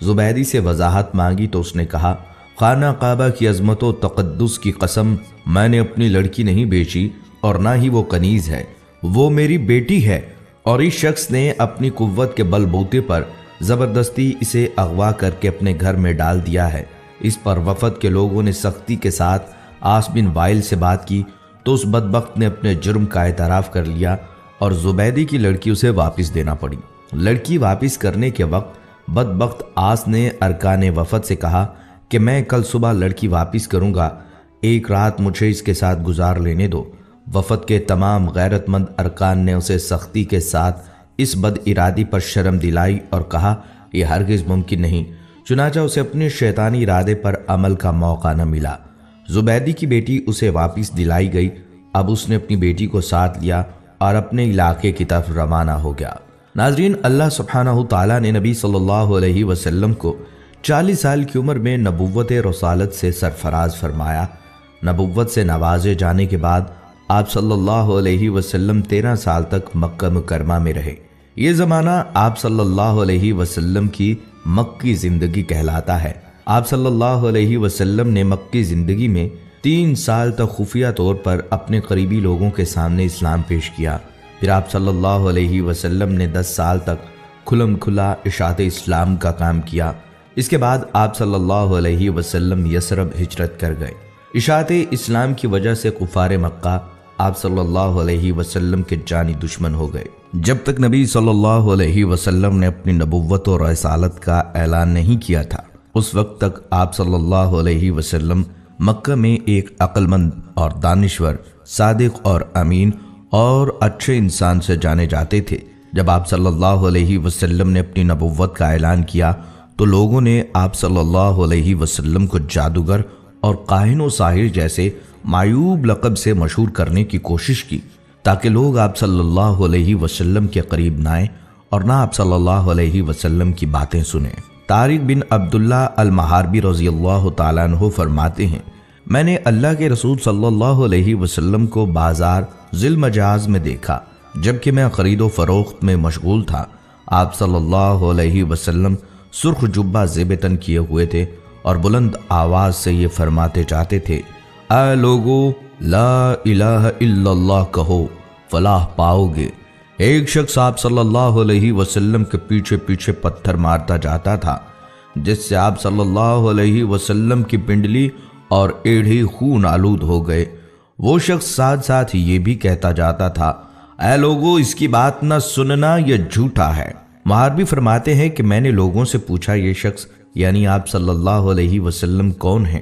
زبیدی سے وضاحت مانگی تو اس نے کہا، خانہ کعبہ کی عظمت و تقدس کی قسم، میں نے اپنی لڑکی نہیں بیچی اور نہ ہی وہ کنیز ہے، وہ میری بیٹی ہے، اور اس شخص نے اپنی قوت کے بل بوتے پر زبردستی اسے اغوا کر کے اپنے گھر میں ڈال دیا ہے۔ اس پر وفد کے لوگوں نے سختی کے ساتھ عاص بن وائل سے بات کی تو اس بدبخت نے اپنے جرم کا اعتراف کر لیا اور زبیدی کی لڑکی اسے واپس دینا پڑی۔ لڑکی واپس کرنے کے وقت بدبخت عاص نے ارکان وفد سے کہا کہ میں کل صبح لڑکی واپس کروں گا، ایک رات مجھے اس کے ساتھ گزار لینے دو۔ وفد کے تمام غیرت مند ارکان نے اسے سختی کے ساتھ اس بد ارادی پر شرم دلائی اور کہا یہ ہرگز ممکن نہیں، چنانچہ اسے اپنے شیطانی ارادے پر عمل کا موقع نہ ملا۔ زبیدی کی بیٹی اسے واپس دلائی گئی۔ اب اس نے اپنی بیٹی کو ساتھ لیا اور اپنے علاقے کی طرف روانہ ہو گیا۔ ناظرین، اللہ سبحانہ تعالیٰ نے نبی صلی اللہ علیہ وسلم کو 40 سال کی عمر میں نبوت رسالت سے سرفراز فرمایا۔ نبوت سے نوازے جانے کے بعد آپ صلی اللہ علیہ وسلم 13 سال تک مکہ مکرمہ میں رہے۔ یہ زمانہ آپ صلی اللہ علیہ وسلم کی مکی زندگی کہلاتا ہے۔ آپ صلی اللہ علیہ وسلم نے مکی زندگی میں 3 سال تک خفیہ طور پر اپنے قریبی لوگوں کے سامنے اسلام پیش کیا۔ پھر آپ صلی اللہ علیہ وسلم نے 10 سال تک کھلم کھلا اشاعت اسلام کا کام کیا۔ اس کے بعد آپ صلی اللہ علیہ وسلم یثرب ہجرت کر گئے۔ اشاعت اسلام کی وجہ سے کفار مکہ آپ صلی اللہ علیہ وسلم کے جانی دشمن ہو گئے۔ جب تک نبی صلی اللہ علیہ وسلم نے اپنی نبوت اور رسالت کا اعلان نہیں کیا تھا، اس وقت تک آپ صلی اللہ علیہ وسلم مکہ میں ایک عقل مند اور دانشور، صادق اور امین اور اچھے انسان سے جانے جاتے تھے۔ جب آپ صلی اللہ علیہ وسلم نے اپنی نبوت کا اعلان کیا تو لوگوں نے آپ صلی اللہ علیہ وسلم کو جادوگر اور کاہن و ساحر جیسے معیوب لقب سے مشہور کرنے کی کوشش کی تاکہ لوگ آپ صلی اللہ علیہ وسلم کے قریب نہ آئیں اور نہ آپ صلی اللہ علیہ وسلم کی باتیں سنیں۔ طارق بن عبداللہ المحاربی رضی اللہ تعالیٰ عنہ فرماتے ہیں، میں نے اللہ کے رسول صلی اللہ علیہ وسلم کو بازار ذی المجاز میں دیکھا جبکہ میں خرید و فروخت میں مشغول تھا۔ آپ صلی اللہ علیہ وسلم سرخ جبہ زیب تن کیے ہوئے تھے اور بلند آواز سے یہ فرماتے جاتے تھے، اے لوگو لا الہ الا اللہ کہو فلاح پاؤ گے۔ ایک شخص آپ صلی اللہ علیہ وسلم کے پیچھے پیچھے پتھر مارتا جاتا تھا جس سے آپ صلی اللہ علیہ وسلم کی پنڈلی اور ایڑھی خون آلود ہو گئے۔ وہ شخص ساتھ ساتھ یہ بھی کہتا جاتا تھا، اے لوگو اس کی بات نہ سننا، یہ جھوٹا ہے۔ محاربی فرماتے ہیں کہ میں نے لوگوں سے پوچھا یہ شخص یعنی آپ صلی اللہ علیہ وسلم کون ہیں؟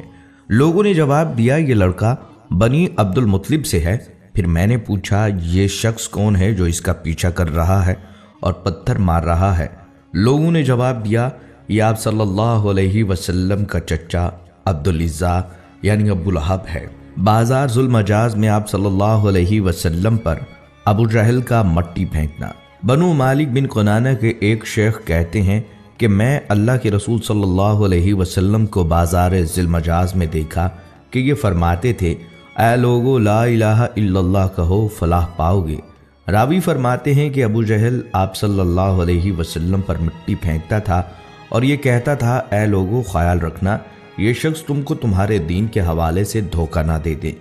لوگوں نے جواب دیا یہ لڑکا بنی عبد المطلب سے ہے۔ پھر میں نے پوچھا یہ شخص کون ہے جو اس کا پیچھا کر رہا ہے اور پتھر مار رہا ہے؟ لوگوں نے جواب دیا یہ آپ صلی اللہ علیہ وسلم کا چچا عبدالعزیٰ یعنی ابو لہب ہے۔ بازار ذی المجاز میں آپ صلی اللہ علیہ وسلم پر ابو جہل کا مٹی پھینکنا۔ بنو مالک بن کنانہ کے ایک شیخ کہتے ہیں کہ میں اللہ کے رسول صلی اللہ علیہ وسلم کو بازار ذی المجاز میں دیکھا کہ یہ فرماتے تھے، اے لوگو لا الہ الا اللہ کہو فلاح پاؤ گے۔ راوی فرماتے ہیں کہ ابو جہل آپ صلی اللہ علیہ وسلم پر مٹی پھینکتا تھا اور یہ کہتا تھا، اے لوگو خیال رکھنا یہ شخص تم کو تمہارے دین کے حوالے سے دھوکہ نہ دے دے،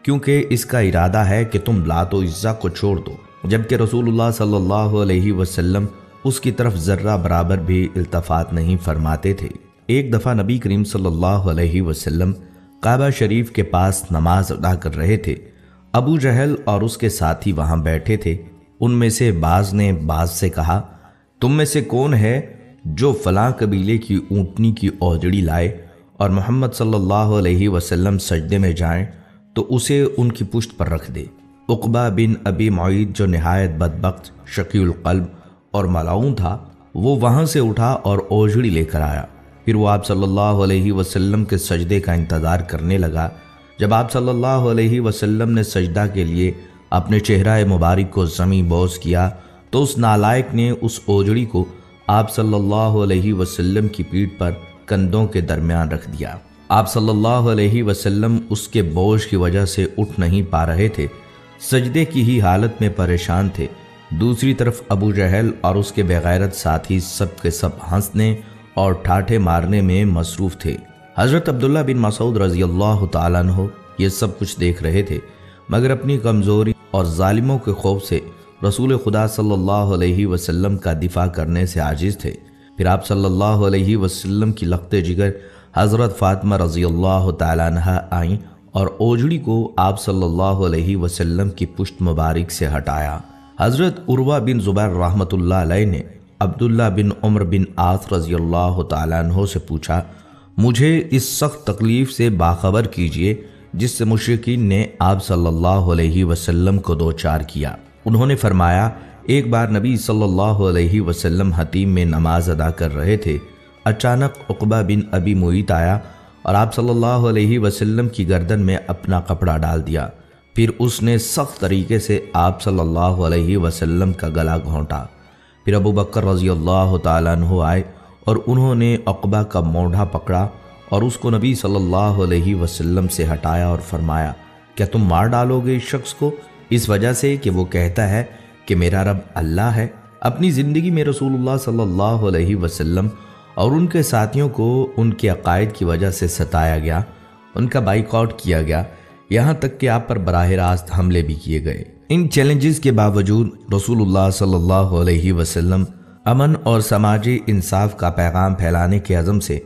کیونکہ اس کا ارادہ ہے کہ تم لات و عزا کو چھوڑ دو، جبکہ رسول اللہ صلی اللہ علیہ وسلم اس کی طرف ذرہ برابر بھی التفات نہیں فرماتے تھے۔ ایک دفعہ نبی کریم صلی اللہ علیہ وسلم کعبہ شریف کے پاس نماز ادا کر رہے تھے۔ ابو جہل اور اس کے ساتھی وہاں بیٹھے تھے۔ ان میں سے بعض نے بعض سے کہا، تم میں سے کون ہے جو فلاں قبیلے کی اونٹنی کی اوجڑی لائے اور محمد صلی اللہ علیہ وسلم سجدے میں جائیں تو اسے ان کی پشت پر رکھ دے۔ عقبہ بن ابی معیط جو نہایت بدبخت، شقی القلب اور ملعون تھا، وہ وہاں سے اٹھا اور اوجڑی لے کر آیا۔ پھر وہ آپ صلی اللہ علیہ وسلم کے سجدے کا انتظار کرنے لگا۔ جب آپ صلی اللہ علیہ وسلم نے سجدہ کے لیے اپنے چہرہ مبارک کو زمیں بوس کیا تو اس نالائق نے اس اوجڑی کو آپ صلی اللہ علیہ وسلم کی پیٹھ پر کندھوں کے درمیان رکھ دیا۔ آپ صلی اللہ علیہ وسلم اس کے بوجھ کی وجہ سے اٹھ نہیں پا رہے تھے، سجدے کی ہی حالت میں پریشان تھے۔ دوسری طرف ابو جہل اور اس کے بے غیرت ساتھی سب کے سب ہنسنے اور ٹھاٹھے مارنے میں مصروف تھے۔ حضرت عبداللہ بن مسعود رضی اللہ تعالیٰ عنہ یہ سب کچھ دیکھ رہے تھے، مگر اپنی کمزوری اور ظالموں کے خوف سے رسول خدا صلی اللہ علیہ وسلم کا دفاع کرنے سے عاجز تھے۔ پھر آپ صلی اللہ علیہ وسلم کی لخت جگر حضرت فاطمہ رضی اللہ تعالیٰ عنہ آئیں اور اوجڑی کو آپ صلی اللہ علیہ وسلم کی پشت مبارک سے ہٹایا۔ حضرت عروہ بن زبیر رحمۃ اللہ علیہ نے عبداللہ بن عمر بن عاص رضی اللہ تعالیٰ عنہ سے پوچھا، مجھے اس سخت تکلیف سے باخبر کیجئے جس سے مشرکین نے آپ صلی اللہ علیہ وسلم کو دوچار کیا۔ انہوں نے فرمایا، ایک بار نبی صلی اللہ علیہ وسلم حتیم میں نماز ادا کر رہے تھے، اچانک عقبہ بن ابی معیط آیا اور آپ صلی اللہ علیہ وسلم کی گردن میں اپنا کپڑا ڈال دیا۔ پھر اس نے سخت طریقے سے آپ صلی اللہ علیہ وسلم کا گلا گھونٹا۔ پھر ابو بکر رضی اللہ تعالیٰ عنہ آئے اور انہوں نے عقبہ کا مونڈھا پکڑا اور اس کو نبی صلی اللہ علیہ وسلم سے ہٹایا اور فرمایا، کیا تم مار ڈالو گے اس شخص کو اس وجہ سے کہ وہ کہتا ہے کہ میرا رب اللہ ہے؟ اپنی زندگی میں رسول اللہ صلی اللہ علیہ وسلم اور ان کے ساتھیوں کو ان کے عقائد کی وجہ سے ستایا گیا، ان کا بائیکاٹ کیا گیا، یہاں تک کہ آپ پر براہ راست حملے بھی کیے گئے۔ ان چیلنجز کے باوجود رسول اللہ صلی اللہ علیہ وسلم امن اور سماجی انصاف کا پیغام پھیلانے کے عزم سے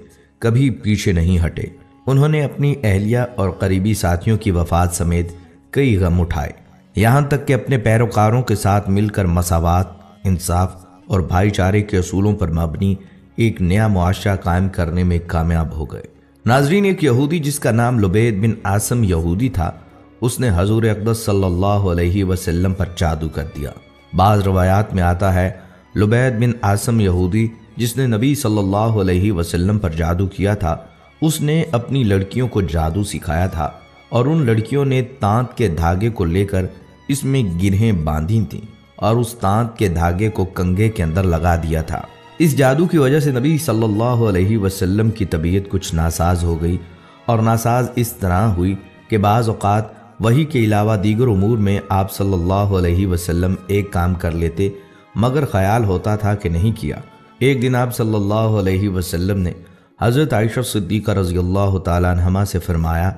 کبھی پیچھے نہیں ہٹے۔ انہوں نے اپنی اہلیہ اور قریبی ساتھیوں کی وفات سمیت کئی غم اٹھائے، یہاں تک کہ اپنے پیروکاروں کے ساتھ مل کر مساوات، انصاف اور بھائی چارے کے اصولوں پر مبنی ایک نیا معاشرہ قائم کرنے میں کامیاب ہو گئے۔ ناظرین، ایک یہودی جس کا نام لبید بن عاصم یہودی تھا، اس نے حضور اقدس صلی اللہ علیہ وسلم پر جادو کر دیا۔ بعض روایات میں آتا ہے لبید بن عاصم یہودی جس نے نبی صلی اللہ علیہ وسلم پر جادو کیا تھا، اس نے اپنی لڑکیوں کو جادو سکھایا تھا اور ان لڑکیوں نے تانت کے دھاگے کو لے کر اس میں گرہیں باندھی تھیں اور اس تانت کے دھاگے کو کنگھے کے اندر لگا دیا تھا۔ اس جادو کی وجہ سے نبی صلی اللہ علیہ وسلم کی طبیعت کچھ ناساز ہو گئی، اور ناساز اس طرح ہوئی کہ بعض اوقات وحی کے علاوہ دیگر امور میں آپ صلی اللہ علیہ وسلم ایک کام کر لیتے مگر خیال ہوتا تھا کہ نہیں کیا۔ ایک دن آپ صلی اللہ علیہ وسلم نے حضرت عائشہ صدیقہ رضی اللہ تعالیٰ عنہا سے فرمایا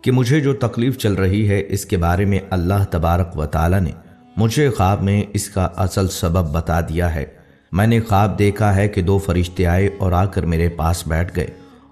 کہ مجھے جو تکلیف چل رہی ہے اس کے بارے میں اللہ تبارک و تعالیٰ نے مجھے خواب میں اس کا اصل سبب بتا دیا ہے۔ میں نے خواب دیکھا ہے کہ دو فرشتے آئے اور آ کر میرے پاس بیٹھ گئے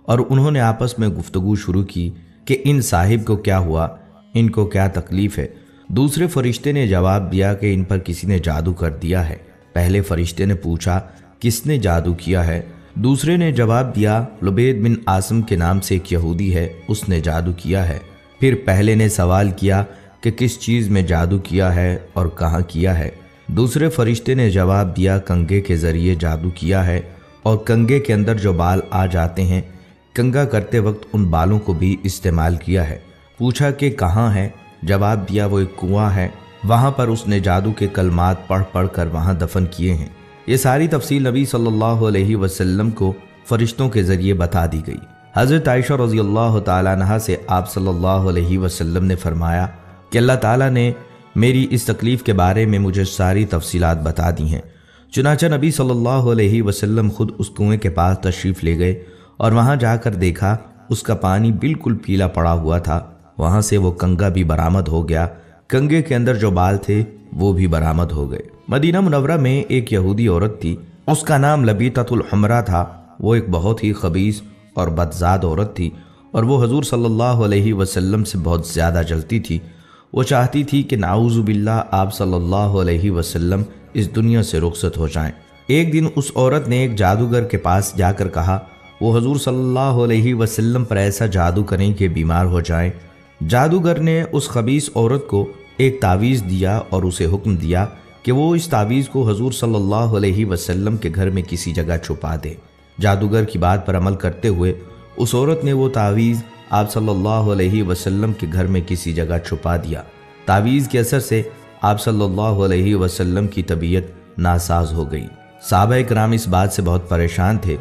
اور انہوں نے آپس میں گفتگو شروع کی کہ ان صاحب کو کیا ہوا، ان کو کیا تکلیف ہے۔ دوسرے فرشتے نے جواب دیا کہ ان پر کسی نے جادو کر دیا ہے۔ پہلے فرشتے نے پوچھا کس نے جادو کیا ہے؟ دوسرے نے جواب دیا لبید بن عاصم کے نام سے ایک یہودی ہے، اس نے جادو کیا ہے۔ پھر پہلے نے سوال کیا کہ کس چیز میں جادو کیا ہے اور کہاں کیا ہے؟ دوسرے فرشتے نے جواب دیا کنگھے کے ذریعے جادو کیا ہے اور کنگھے کے اندر جو بال آ جاتے ہیں کنگھا کرتے وقت ان بالوں کو بھی استعمال کیا ہے۔ پوچھا کہ کہاں ہے؟ جواب دیا وہ ایک کنواں ہے، وہاں پر اس نے جادو کے کلمات پڑھ پڑھ کر وہاں دفن کیے ہیں۔ یہ ساری تفصیل نبی صلی اللہ علیہ وسلم کو فرشتوں کے ذریعے بتا دی گئی۔ حضرت عائشہ رضی اللہ تعالیٰ عنہا سے آپ صلی اللہ علیہ وسلم نے فرمایا کہ اللہ تعالیٰ نے میری اس تکلیف کے بارے میں مجھے ساری تفصیلات بتا دی ہیں۔ چنانچہ نبی صلی اللہ علیہ وسلم خود اس کنویں کے پاس تشریف لے گئے اور وہاں جا کر دیکھا اس کا پانی بالکل پیلا پڑا ہوا تھا۔ وہاں سے وہ کنگھا بھی برآمد ہو گیا، کنگھے کے اندر جو بال تھے وہ بھی برآمد ہو گئے۔ مدینہ منورہ میں ایک یہودی عورت تھی، اس کا نام لبیطۃ الحمرا تھا۔ وہ ایک بہت ہی خبیث اور بدذات عورت تھی اور وہ حضور صلی اللہ علیہ وسلم سے بہت زیادہ جلتی تھی۔ وہ چاہتی تھی کہ نعوذ باللہ آپ صلی اللہ علیہ وسلم اس دنیا سے رخصت ہو جائیں۔ ایک دن اس عورت نے ایک جادوگر کے پاس جا کر کہا وہ حضور صلی اللہ علیہ وسلم پر ایسا جادو کریں کہ بیمار ہو جائیں۔ جادوگر نے اس خبیث عورت کو ایک تعویذ دیا اور اسے حکم دیا کہ وہ اس تعویذ کو حضور صلی اللہ علیہ وسلم کے گھر میں کسی جگہ چھپا دے۔ جادوگر کی بات پر عمل کرتے ہوئے اس عورت نے وہ تعویذ آپ صلی اللہ علیہ وسلم کے گھر میں کسی جگہ چھپا دیا۔ تعویذ کے اثر سے آپ صلی اللہ علیہ وسلم کی طبیعت ناساز ہو گئی۔ صحابہ کرام اس بات سے بہت پریشان تھے۔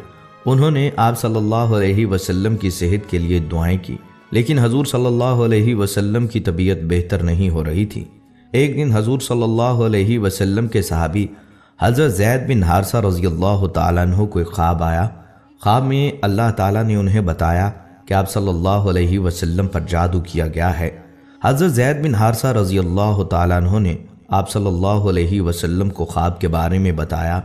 انہوں نے آپ صلی اللہ علیہ وسلم کی صحت کے لیے دعائیں کی، لیکن حضور صلی اللہ علیہ وسلم کی طبیعت بہتر نہیں ہو رہی تھی۔ ایک دن حضور صلی اللہ علیہ وسلم کے صحابی حضرت زید بن حارثہ رضی اللہ تعالیٰ عنہ کو ایک خواب آیا۔ خواب میں اللہ تعالیٰ نے انہیں بتایا کہ آپ صلی اللہ علیہ وسلم پر جادو کیا گیا ہے۔ حضرت زید بن حارثہ رضی اللہ تعالیٰ عنہ نے آپ صلی اللہ علیہ وسلم کو خواب کے بارے میں بتایا۔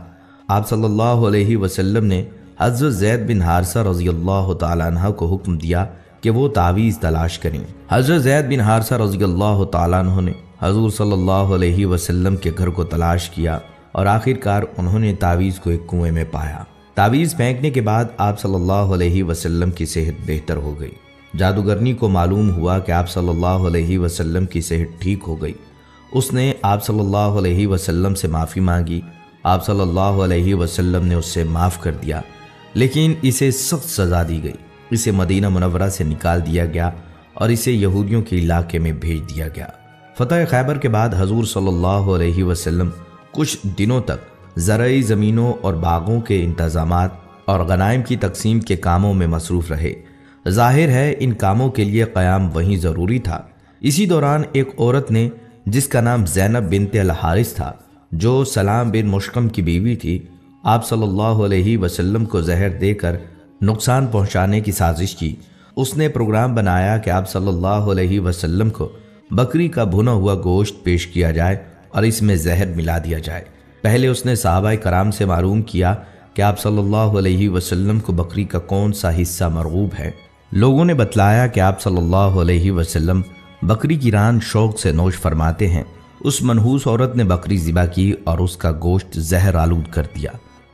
آپ صلی اللہ علیہ وسلم نے حضرت زید بن حارثہ رضی اللہ تعالیٰ عنہ کو حکم دیا کہ وہ تعویذ تلاش کریں۔ حضرت زید بن حارثہ رضی اللہ تعالیٰ عنہ نے حضور صلی اللہ علیہ وسلم کے گھر کو تلاش کیا اور آخرکار انہوں نے تعویذ کو ایک کنویں میں پایا۔ تعویذ پھینکنے کے بعد آپ صلی اللہ علیہ وسلم کی صحت بہتر ہو گئی۔ جادوگرنی کو معلوم ہوا کہ آپ صلی اللہ علیہ وسلم کی صحت ٹھیک ہو گئی۔ اس نے آپ صلی اللہ علیہ وسلم سے معافی مانگی۔ آپ صلی اللہ علیہ وسلم نے اس سے معاف کر دیا، لیکن اسے سخت سزا دی گئی۔ اسے مدینہ منورہ سے نکال دیا گیا اور اسے یہودیوں کے علاقے میں بھیج دیا گیا۔ فتح خیبر کے بعد حضور صلی اللہ علیہ وسلم کچھ دنوں تک زرعی زمینوں اور باغوں کے انتظامات اور غنائم کی تقسیم کے کاموں میں مصروف رہے۔ ظاہر ہے ان کاموں کے لیے قیام وہیں ضروری تھا۔ اسی دوران ایک عورت نے جس کا نام زینب بنت الحارث تھا، جو سلام بن مشکم کی بیوی تھی، آپ صلی اللہ علیہ وسلم کو زہر دے کر نقصان پہنچانے کی سازش کی۔ اس نے پروگرام بنایا کہ آپ صلی اللہ علیہ وسلم کو بکری کا بھنا ہوا گوشت پیش کیا جائے اور اس میں زہر ملا دیا جائے۔ پہلے اس نے صحابہ کرام سے معلوم کیا کہ آپ صلی اللہ علیہ وسلم کو بکری کا کون سا حصہ مرغوب ہے۔ لوگوں نے بتلایا کہ آپ صلی اللہ علیہ وسلم بکری کی ران شوق سے نوش فرماتے ہیں۔ اس منحوس عورت نے بکری ذبح کی اور اس کا گوشت زہر آلود کر دیا،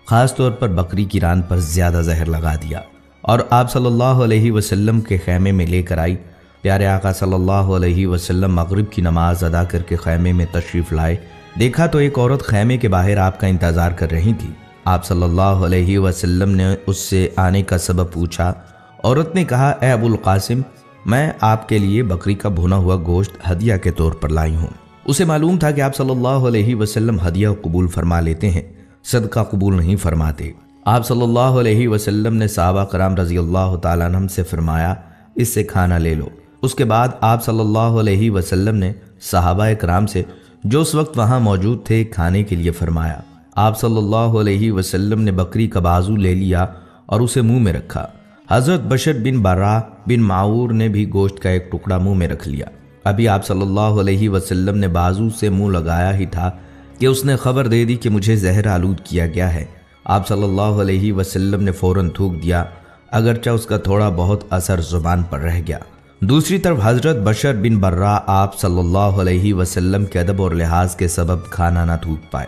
خاص طور پر بکری کی ران پر زیادہ زہر لگا دیا اور آپ صلی اللہ علیہ وسلم کے خیمے میں لے کر آئی۔ پیارے آقا صلی اللہ علیہ وسلم مغرب کی نماز ادا کر کے خیمے میں تشریف لائے۔ دیکھا تو ایک عورت خیمے کے باہر آپ کا انتظار کر رہی تھی۔ آپ صلی اللہ علیہ وسلم نے اس سے آنے کا سبب پوچھا۔ عورت نے کہا، اے ابو القاسم، میں آپ کے لیے بکری کا بھنا ہوا گوشت ہدیہ کے طور پر لائی ہوں۔ اسے معلوم تھا کہ آپ صلی اللہ علیہ وسلم ہدیہ قبول فرما لیتے ہیں، صدقہ قبول نہیں فرماتے۔ آپ صلی اللہ علیہ وسلم نے صحابہ کرام رضی اللہ تعالیٰ عنہم سے فرمایا، اس سے کھانا لے لو۔ اس کے بعد آپ صلی اللہ علیہ وسلم نے صحابہ کرام سے جو اس وقت وہاں موجود تھے کھانے کے لیے فرمایا۔ آپ صلی اللہ علیہ وسلم نے بکری کا بازو لے لیا اور اسے منہ میں رکھا۔ حضرت بشر بن برا بن معور نے بھی گوشت کا ایک ٹکڑا منہ میں رکھ لیا۔ ابھی آپ صلی اللہ علیہ وسلم نے بازو سے منہ لگایا ہی تھا کہ اس نے خبر دے دی کہ مجھے زہر آلود کیا گیا ہے۔ آپ صلی اللہ علیہ وسلم نے فوراً تھوک دیا، اگرچہ اس کا تھوڑا بہت اثر زبان پر رہ گیا۔ دوسری طرف حضرت بشر بن برا آپ صلی اللہ علیہ وسلم کے ادب اور لحاظ کے سبب کھانا نہ تھوک پائے،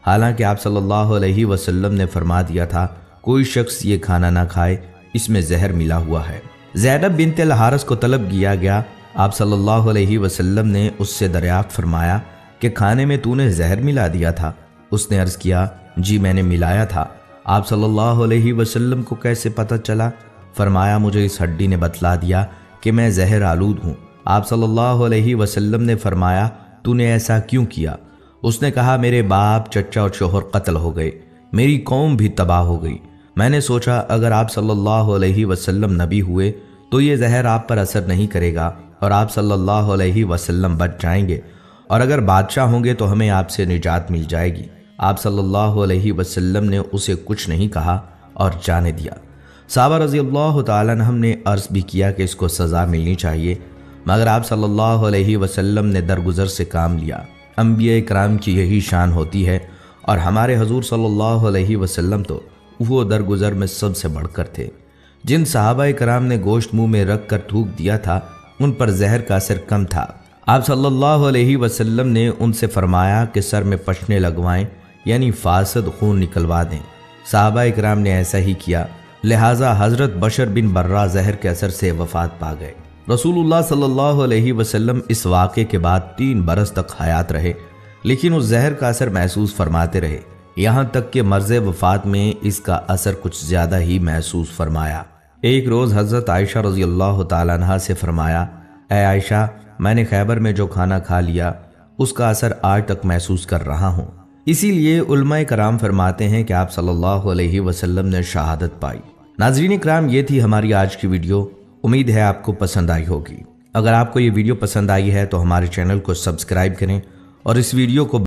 حالانکہ آپ صلی اللہ علیہ وسلم نے فرما دیا تھا کوئی شخص یہ کھانا نہ کھائے، اس میں زہر ملا ہوا ہے۔ زینب بنت الحارث کو طلب کیا گیا۔ آپ صلی اللہ علیہ وسلم نے اس سے دریافت فرمایا کہ کھانے میں تو نے زہر ملا دیا تھا؟ اس نے عرض کیا، جی میں نے ملایا تھا۔ آپ صلی اللہ علیہ وسلم کو کیسے پتہ چلا؟ فرمایا، مجھے اس ہڈی نے بتلا دیا کہ میں زہر آلود ہوں۔ آپ صلی اللہ علیہ وسلم نے فرمایا، تو نے ایسا کیوں کیا؟ اس نے کہا، میرے باپ، چچا اور شوہر قتل ہو گئے، میری قوم بھی تباہ ہو گئی۔ میں نے سوچا اگر آپ صلی اللہ علیہ وسلم نبی ہوئے تو یہ زہر آپ پر اثر نہیں کرے گا اور آپ صلی اللہ علیہ وسلم بچ جائیں گے، اور اگر بادشاہ ہوں گے تو ہمیں آپ سے نجات مل جائے گی۔ آپ صلی اللہ علیہ وسلم نے اسے کچھ نہیں کہا اور جانے دیا۔ صحابہ رضی اللہ تعالیٰ عنہم نے عرض بھی کیا کہ اس کو سزا ملنی چاہیے، مگر آپ صلی اللہ علیہ وسلم نے درگزر سے کام لیا۔ انبیاء کرام کی یہی شان ہوتی ہے، اور ہمارے حضور صلی اللہ علیہ وسلم تو وہ درگزر میں سب سے بڑھ کر تھے۔ جن صحابہ کرام نے گوشت منہ میں رکھ کر تھوک دیا تھا ان پر زہر کا اثر کم تھا۔ آپ صلی اللہ علیہ وسلم نے ان سے فرمایا کہ سر میں پشنے لگوائیں، یعنی فاسد خون نکلوا دیں۔ صحابہ کرام نے ایسا ہی کیا، لہٰذا حضرت بشر بن برا زہر کے اثر سے وفات پا گئے۔ رسول اللہ صلی اللہ علیہ وسلم اس واقعے کے بعد 3 برس تک حیات رہے، لیکن اس زہر کا اثر محسوس فرماتے رہے، یہاں تک کہ مرض وفات میں اس کا اثر کچھ زیادہ ہی محسوس فرمایا۔ ایک روز حضرت عائشہ رضی اللہ تعالیٰ عنہا سے فرمایا، اے عائشہ، میں نے خیبر میں جو کھانا کھا لیا اس کا اثر آج تک محسوس کر رہا ہوں۔ اسی لیے علماء کرام فرماتے ہیں کہ آپ صلی اللہ علیہ وسلم نے شہادت پائی۔ ناظرین کرام، یہ تھی ہماری آج کی ویڈیو، امید ہے آپ کو پسند آئی ہوگی۔ اگر آپ کو یہ ویڈیو پسند آئی ہے تو ہمارے چینل کو سبسکرائب کریں اور اس ویڈیو کو